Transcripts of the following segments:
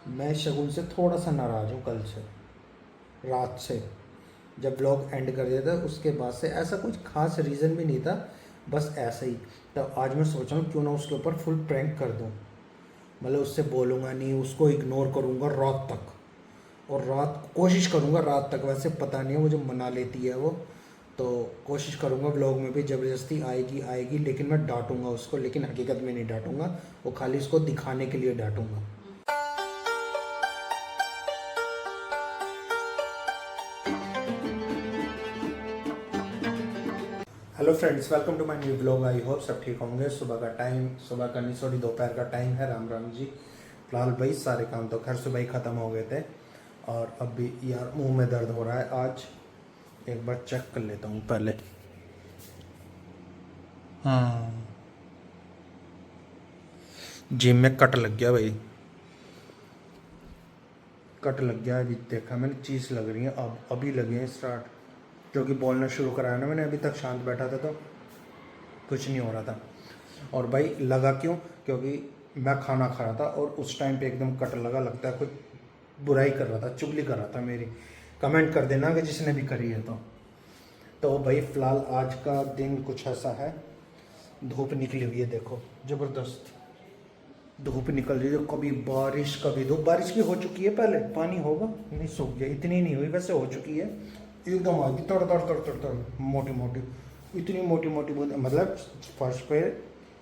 मैं शगुन से थोड़ा सा नाराज़ हूँ कल से, रात से जब व्लॉग एंड कर दिया था उसके बाद से। ऐसा कुछ खास रीज़न भी नहीं था, बस ऐसे ही। तो आज मैं सोच रहा हूँ क्यों ना उसके ऊपर फुल प्रैंक कर दूँ। मतलब उससे बोलूँगा नहीं, उसको इग्नोर करूँगा रात तक, और रात कोशिश करूँगा रात तक। वैसे पता नहीं है, वो जो मना लेती है वो, तो कोशिश करूँगा व्लॉग में भी ज़बरदस्ती आएगी आएगी, लेकिन मैं डांटूंगा उसको, लेकिन हकीकत में नहीं डांटूंगा, वो खाली उसको दिखाने के लिए डांटूंगा। Hello friends, welcome to my new blog. I hope सब ठीक होंगे। सुबह का टाइम, सुबह का नहीं सॉरी दोपहर का टाइम है। राम राम जी। फिलहाल भाई सारे काम तो खैर सुबह ही ख़त्म हो गए थे, और अब भी यार मुंह में दर्द हो रहा है आज। एक बार चेक कर लेता हूँ पहले। हाँ, जिम में कट लग गया भाई, कट लग गया। अभी देखा मैंने, चीज़ लग रही है, अब अभी लगे हैं स्टार्ट, क्योंकि बोलना शुरू कराया ना मैंने। अभी तक शांत बैठा था तो कुछ नहीं हो रहा था। और भाई लगा क्यों? क्योंकि मैं खाना खा रहा था और उस टाइम पे एकदम कट लगा। लगता है कोई बुराई कर रहा था, चुगली कर रहा था मेरी। कमेंट कर देना कि जिसने भी करी है तो भाई फ़िलहाल आज का दिन कुछ ऐसा है। धूप निकली हुई है, देखो ज़बरदस्त धूप निकल रही है। कभी बारिश कभी धूप। बारिश भी हो चुकी है, पहले पानी होगा, नहीं सूख गया। इतनी नहीं हुई, वैसे हो चुकी है। एकदम आ गई तड़ तड़ तड़ तड़ तड़, मोटी मोटी, इतनी मोटी मोटी बूंद, मतलब फर्श पे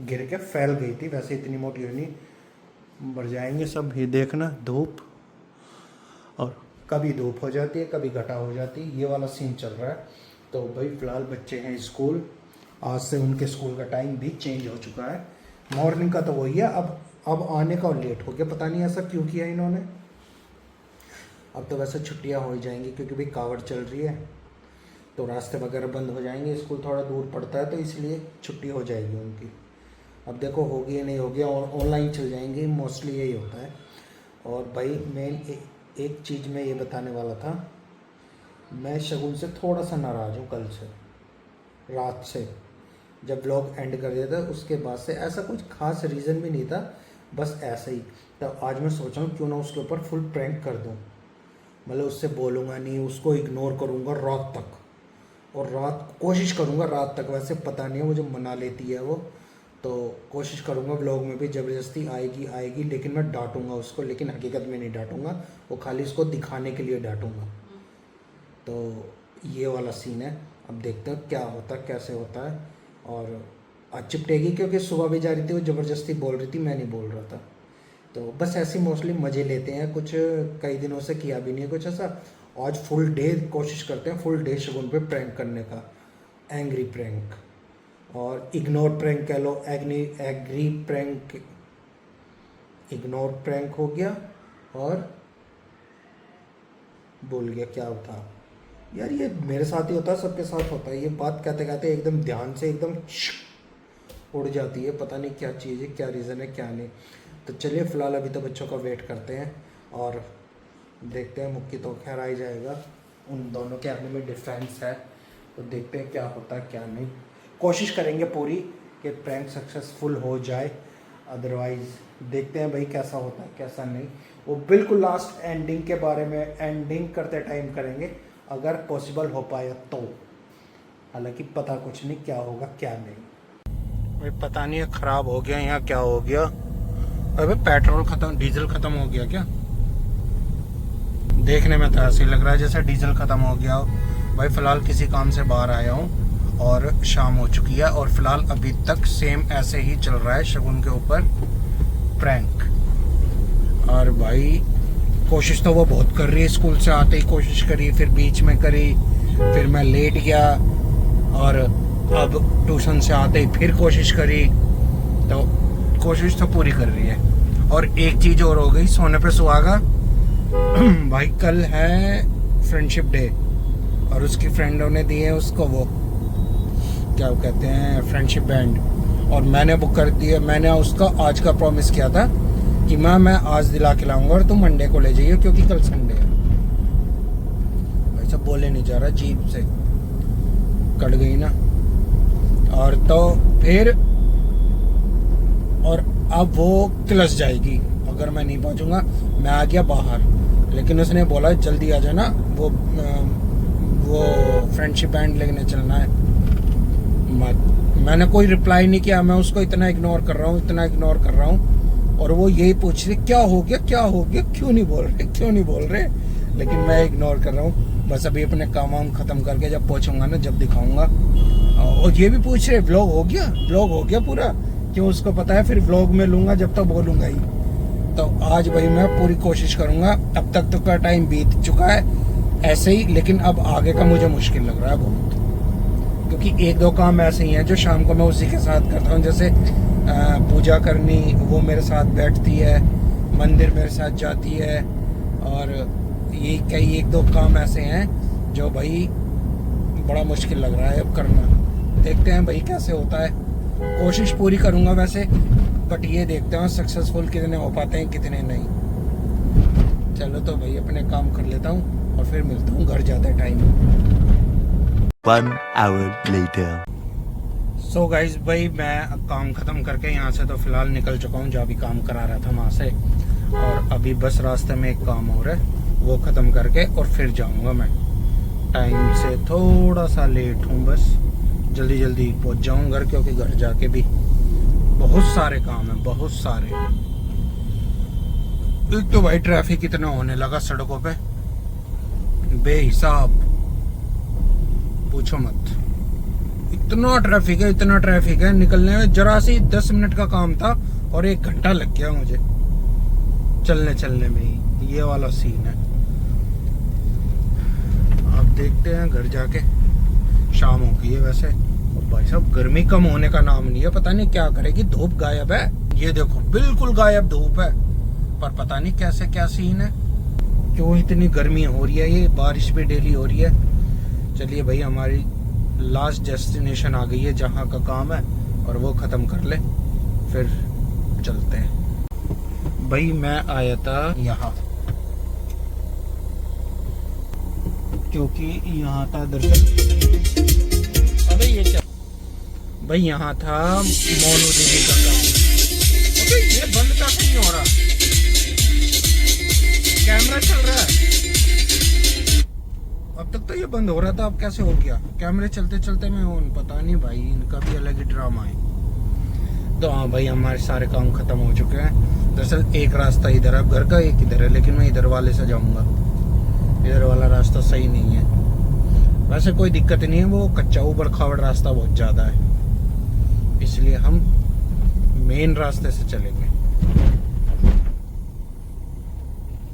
गिर के फैल गई थी। वैसे इतनी मोटी नहीं, बढ़ जाएंगे सब। ये देखना धूप, और कभी धूप हो जाती है कभी घटा हो जाती है, ये वाला सीन चल रहा है। तो भाई फ़िलहाल बच्चे हैं स्कूल, आज से उनके स्कूल का टाइम भी चेंज हो चुका है। मॉर्निंग का तो वही है, अब आने का लेट हो गया। पता नहीं ऐसा क्यों किया इन्होंने। अब तो वैसे छुट्टियां हो ही जाएंगी, क्योंकि भाई कावड़ चल रही है, तो रास्ते वगैरह बंद हो जाएंगे। स्कूल थोड़ा दूर पड़ता है, तो इसलिए छुट्टी हो जाएगी उनकी। अब देखो होगी या नहीं होगी, ऑनलाइन चल जाएंगी, मोस्टली यही होता है। और भाई मेन एक चीज़ मैं ये बताने वाला था। मैं शगुन से थोड़ा सा नाराज़ हूँ कल से, रात से जब व्लॉग एंड कर दिया था उसके बाद से। ऐसा कुछ खास रीज़न भी नहीं था, बस ऐसे ही। तो आज मैं सोच रहा हूँ क्यों ना उसके ऊपर फुल प्रैंक कर दूँ। मतलब उससे बोलूँगा नहीं, उसको इग्नोर करूँगा रात तक, और रात कोशिश करूँगा रात तक। वैसे पता नहीं है, वो जो मना लेती है वो, तो कोशिश करूँगा व्लॉग में भी ज़बरदस्ती आएगी आएगी, लेकिन मैं डांटूंगा उसको, लेकिन हकीकत में नहीं डांटूंगा, वो खाली उसको दिखाने के लिए डांटूंगा। तो ये वाला सीन है। अब देखते हैं क्या होता है, कैसे होता है। और आज चिपटेगी, क्योंकि सुबह भी जा रही थी, वो ज़बरदस्ती बोल रही थी, मैं नहीं बोल रहा था। तो बस ऐसे मोस्टली मज़े लेते हैं। कुछ कई दिनों से किया भी नहीं है कुछ ऐसा। आज फुल डे कोशिश करते हैं, फुल डे शगुन पे प्रैंक करने का। एंग्री प्रैंक और इग्नोर प्रैंक कह लो। एग्री प्रैंक, इग्नोर प्रैंक हो गया, और भूल गया क्या था यार। ये मेरे साथ ही होता है, सबके साथ होता है। ये बात कहते कहते एकदम ध्यान से एकदम उड़ जाती है। पता नहीं क्या चीज़ है, क्या रीज़न है, क्या नहीं। तो चलिए फ़िलहाल अभी तो बच्चों का वेट करते हैं, और देखते हैं। मुक्की तो खैर आ ही जाएगा, उन दोनों के अपने में डिफरेंस है। तो देखते हैं क्या होता है क्या नहीं। कोशिश करेंगे पूरी कि प्रैंक सक्सेसफुल हो जाए, अदरवाइज़ देखते हैं भाई कैसा होता है कैसा नहीं। वो बिल्कुल लास्ट एंडिंग के बारे में एंडिंग करते टाइम करेंगे, अगर पॉसिबल हो पाया तो। हालांकि पता कुछ नहीं क्या होगा क्या नहीं। भाई पता नहीं ख़राब हो गया यहाँ, क्या हो गया। अबे पेट्रोल ख़त्म, डीजल ख़त्म हो गया क्या? देखने में तो ऐसे ही लग रहा है जैसे डीजल ख़त्म हो गया हो। भाई फ़िलहाल किसी काम से बाहर आया हूँ, और शाम हो चुकी है, और फिलहाल अभी तक सेम ऐसे ही चल रहा है शगुन के ऊपर प्रैंक। और भाई कोशिश तो वो बहुत कर रही है, स्कूल से आते ही कोशिश करी, फिर बीच में करी, फिर मैं लेट गया, और अब ट्यूशन से आते ही फिर कोशिश करी। तो कोशिश तो पूरी कर रही है। और एक चीज़ और हो गई, सोने पे सुहागा। भाई कल है फ्रेंडशिप डे, और उसकी फ्रेंडों ने दिए उसको वो क्या कहते हैं, फ्रेंडशिप बैंड, और मैंने बुक कर दिया। मैंने उसका आज का प्रॉमिस किया था कि मैं आज दिला के लाऊंगा, और तुम मंडे को ले जाइए, क्योंकि कल संडे है। भाई सब बोले नहीं जा रहा, जीभ से कट गई ना। और तो फिर, और अब वो क्लस जाएगी अगर मैं नहीं पहुंचूंगा। मैं आ गया बाहर, लेकिन उसने बोला जल्दी आ जाना, वो फ्रेंडशिप बैंड लेने चलना है। मैंने कोई रिप्लाई नहीं किया, मैं उसको इतना इग्नोर कर रहा हूँ, और वो यही पूछ रही क्या हो गया, क्यों नहीं बोल रहे। लेकिन मैं इग्नोर कर रहा हूँ। बस अभी अपने काम वाम खत्म करके जब पहुंचूंगा ना, जब दिखाऊंगा। और ये भी पूछ रहे व्लॉग हो गया पूरा, क्यों उसको पता है फिर व्लॉग में लूंगा जब तक बोलूंगा ही। तो आज भाई मैं पूरी कोशिश करूंगा। अब तक तो का टाइम बीत चुका है ऐसे ही, लेकिन अब आगे का मुझे मुश्किल लग रहा है बहुत, क्योंकि एक दो काम ऐसे ही हैं जो शाम को मैं उसी के साथ करता हूँ। जैसे पूजा करनी, वो मेरे साथ बैठती है, मंदिर मेरे साथ जाती है, और ये कई एक दो काम ऐसे हैं जो भाई बड़ा मुश्किल लग रहा है अब करना। देखते हैं भाई कैसे होता है, कोशिश पूरी करूँगा वैसे, बट ये देखते हैं सक्सेसफुल कितने हो पाते हैं कितने नहीं। चलो तो भाई अपने काम कर लेता हूँ और फिर मिलता हूँ घर जाते time. 1 hour later. So guys भाई मैं काम ख़त्म करके यहाँ से तो फ़िलहाल निकल चुका हूँ, जहाँ भी काम करा रहा था वहाँ से। और अभी बस रास्ते में एक काम हो रहा है, वो ख़त्म करके और फिर जाऊँगा मैं। टाइम से थोड़ा सा लेट हूँ, बस जल्दी पहुँच जाऊँ घर, क्योंकि घर जाके भी बहुत सारे काम हैं, बहुत सारे। एक तो भाई ट्रैफिक इतना होने लगा सड़कों पे बेहिसाब, पूछो मत। इतना ट्रैफिक है, निकलने में जरा सी 10 मिनट का काम था और 1 घंटा लग गया मुझे चलने में ही। ये वाला सीन है। अब देखते हैं घर जाके, शाम हो गई है वैसे। और भाई साहब गर्मी कम होने का नाम नहीं है, पता नहीं क्या करेगी। धूप गायब है, ये देखो बिल्कुल गायब धूप है, पर पता नहीं कैसे क्या सीन है, क्यों इतनी गर्मी हो रही है। ये बारिश भी डेली हो रही है। चलिए भाई हमारी लास्ट डेस्टिनेशन आ गई है जहाँ का काम है, और वो ख़त्म कर ले फिर चलते हैं। भाई मैं आया था यहाँ, क्योंकि यहाँ था दरअसल, अबे ये क्या भाई, यहाँ था मोनू दीदी का काम। अबे ये बंद कैसे नहीं हो रहा, कैमरा चल रहा है। अब तक तो ये बंद हो रहा था, अब कैसे हो गया? कैमरे चलते में ऑन, पता नहीं भाई, इनका भी अलग ही ड्रामा है। तो हाँ भाई हमारे सारे काम खत्म हो चुके हैं। दरअसल एक रास्ता इधर है घर का, एक इधर है, लेकिन मैं इधर वाले से जाऊंगा। इधर वाला रास्ता सही नहीं है। वैसे कोई दिक्कत नहीं है, वो कच्चा ऊबड़ खाबड़ रास्ता बहुत ज़्यादा है, इसलिए हम मेन रास्ते से चलेंगे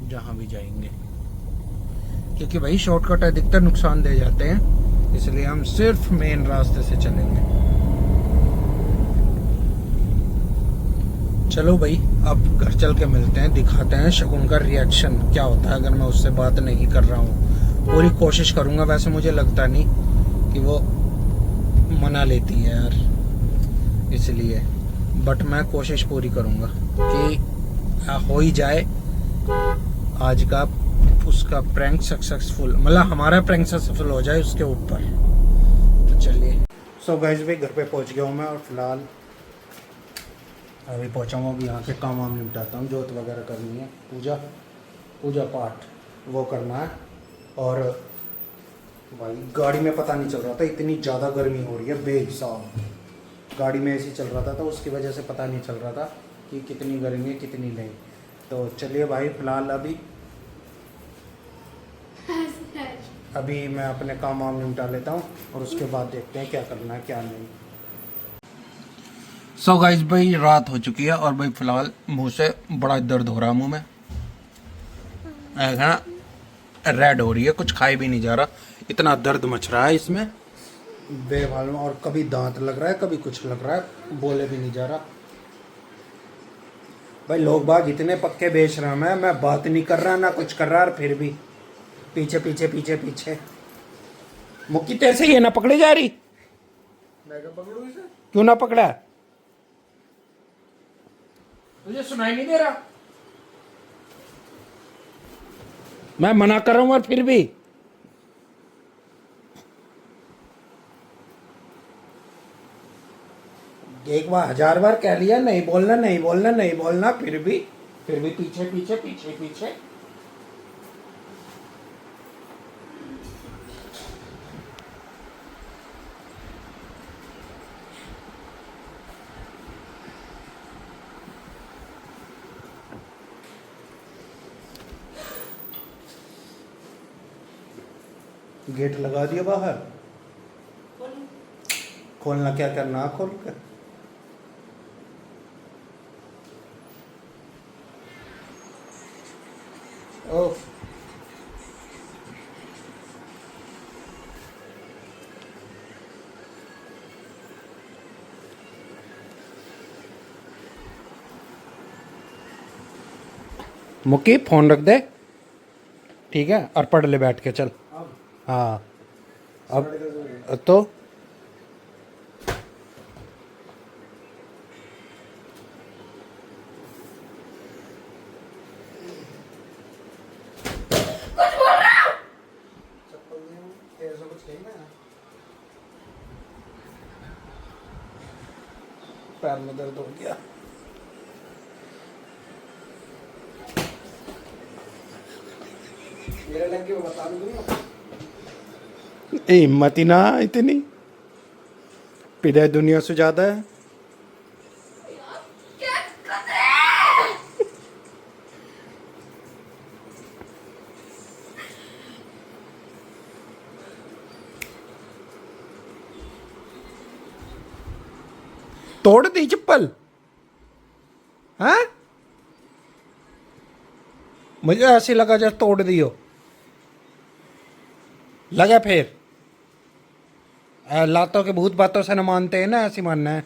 जहाँ भी जाएंगे, क्योंकि भाई शॉर्टकट अधिकतर नुकसान दे जाते हैं, इसलिए हम सिर्फ मेन रास्ते से चलेंगे। चलो भाई अब घर चल के मिलते हैं, दिखाते हैं शगुन का रिएक्शन क्या होता है अगर मैं उससे बात नहीं कर रहा हूँ। पूरी कोशिश करूँगा, वैसे मुझे लगता नहीं कि वो मना लेती है यार, इसलिए, बट मैं कोशिश पूरी करूँगा कि हो ही जाए आज का उसका प्रैंक सक्सेसफुल, मतलब हमारा प्रैंक सक्सेसफुल हो जाए उसके ऊपर। तो चलिए। सो गाइस भाई घर पे पहुंच गया हूँ मैं, और फिलहाल अभी पहुंचा हूँ। अभी यहाँ के काम वाम निपटाता हूँ, जोत वगैरह करनी है, पूजा पाठ वो करना है। और भाई गाड़ी में पता नहीं चल रहा था, इतनी ज़्यादा गर्मी हो रही है बेहिसाब। गाड़ी में ऐसे चल रहा था, तो उसकी वजह से पता नहीं चल रहा था कि कितनी गर्मी है कितनी नहीं। तो चलिए भाई फिलहाल अभी मैं अपने काम वाम निपटा लेता हूँ, और उसके बाद देखते हैं क्या करना है क्या नहीं। सो गाइस भाई रात हो चुकी है, और भाई फिलहाल मुंह से बड़ा दर्द हो रहा है, मुंह में ऐसा रेड हो रही है, कुछ खाए भी नहीं जा रहा, इतना दर्द मच रहा है इसमें बेमालूम। और कभी दांत लग रहा है, कभी कुछ लग रहा है, बोले भी नहीं जा रहा। भाई लोग बाग इतने पक्के बेच रहे हैं, मैं बात नहीं कर रहा ना कुछ कर रहा, और फिर भी पीछे मुक्की तेरे से ये ना पकड़े जा रही, मैं क्या पकड़ू इसे? क्यों ना पकड़ा? तुझे सुनाई नहीं दे रहा? मैं मना कर रहा हूं और फिर भी एक बार 1000 बार कह लिया नहीं बोलना, फिर भी फिर भी पीछे पीछे पीछे पीछे। गेट लगा दिया बाहर। खोलना क्या करना, खोल कर। ओ मुक्की फोन रख दे, ठीक है, और पढ़ ले बैठ के, चल। हाँ अब तो पैर में दर्द हो गया। मेरे लगे वो बता दूंगा। हिम्मत ही ना इतनी, पिदा दुनिया से ज्यादा है। तोड़ दी चप्पल, हाँ? मुझे ऐसे लगा जैसे तोड़ दियो। लगा फिर लातों के भूत बातों से न मानते हैं ना, ऐसी मानना है।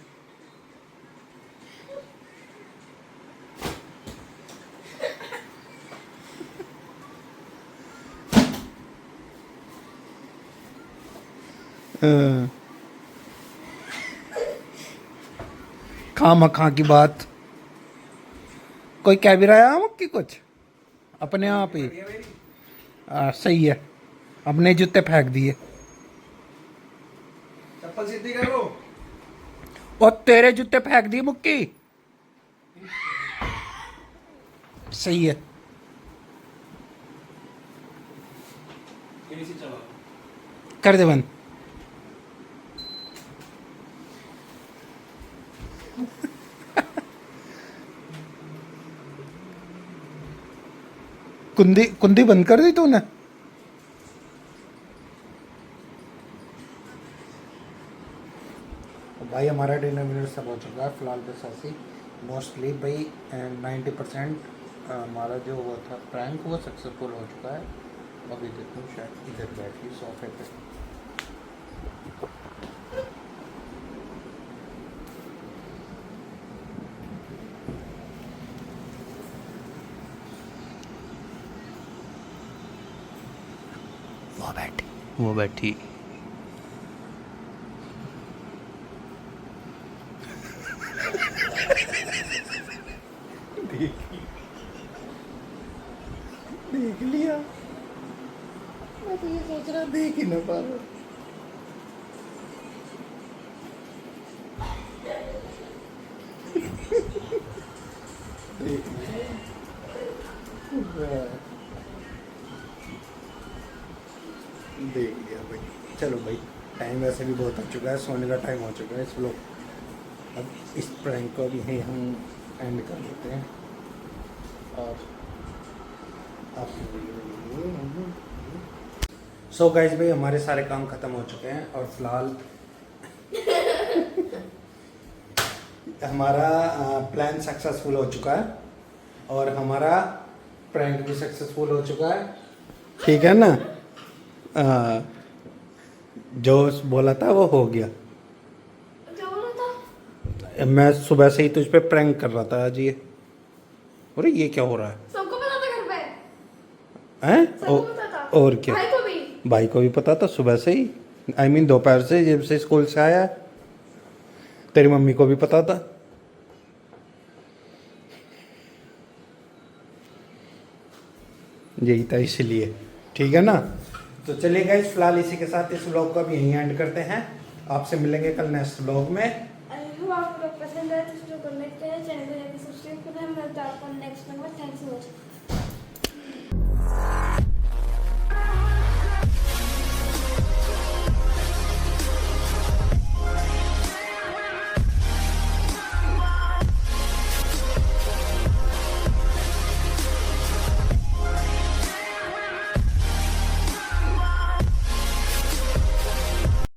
खामखा की बात, कोई कह भी रहा है मुक्की कुछ अपने आप ही। सही है, अपने जूते फेंक दिए। चप्पल सीधी करो। और तेरे जूते फेंक दिए मुक्की। सही है। कर दे बंद। कुंदी कुंदी बंद कर दी तूने। भाई हमारा डिनर विनर सब हो चुका है फिलहाल, बस ऐसे मोस्टली भाई 90% हमारा जो वो था प्रैंक वो सक्सेसफुल हो चुका है। अभी देखो शायद इधर बैठी सोफे पे। वो बैठी। देख लिया, मैं तो ये सोच रहा देख ही ना पा रहा। देख लिया भाई। चलो भाई, टाइम वैसे भी बहुत हो चुका है, सोने का टाइम हो चुका है। इस लोग अब इस प्रैंक को भी यहीं हम एंड कर देते हैं और सो गाइस भाई हमारे सारे काम खत्म हो चुके हैं और फिलहाल हमारा प्लान सक्सेसफुल हो चुका है और हमारा प्रैंक भी सक्सेसफुल हो चुका है, ठीक है ना। जो बोला था वो हो गया। क्या बोला था? मैं सुबह से ही तुझ पे प्रैंक कर रहा था आज ये। अरे ये क्या हो रहा है? सबको पता था घर पे। हैं? सबको पता था। और क्या? भाई को भी। भाई को भी पता था सुबह से ही, I mean दोपहर से जब से स्कूल से आया। तेरी मम्मी को भी पता था। यही था इसलिए, ठीक है ना। तो चलिए गाइस फिलहाल इसी के साथ इस व्लॉग को भी यहीं एंड करते हैं। आपसे मिलेंगे कल नेक्स्ट व्लॉग में। अगर आपको पसंद आए तो इसको कर लेते हैं, चैनल को जाकर सब्सक्राइब करना मैं मिलता हूँ आपको नेक्स्ट में। Thanks so much.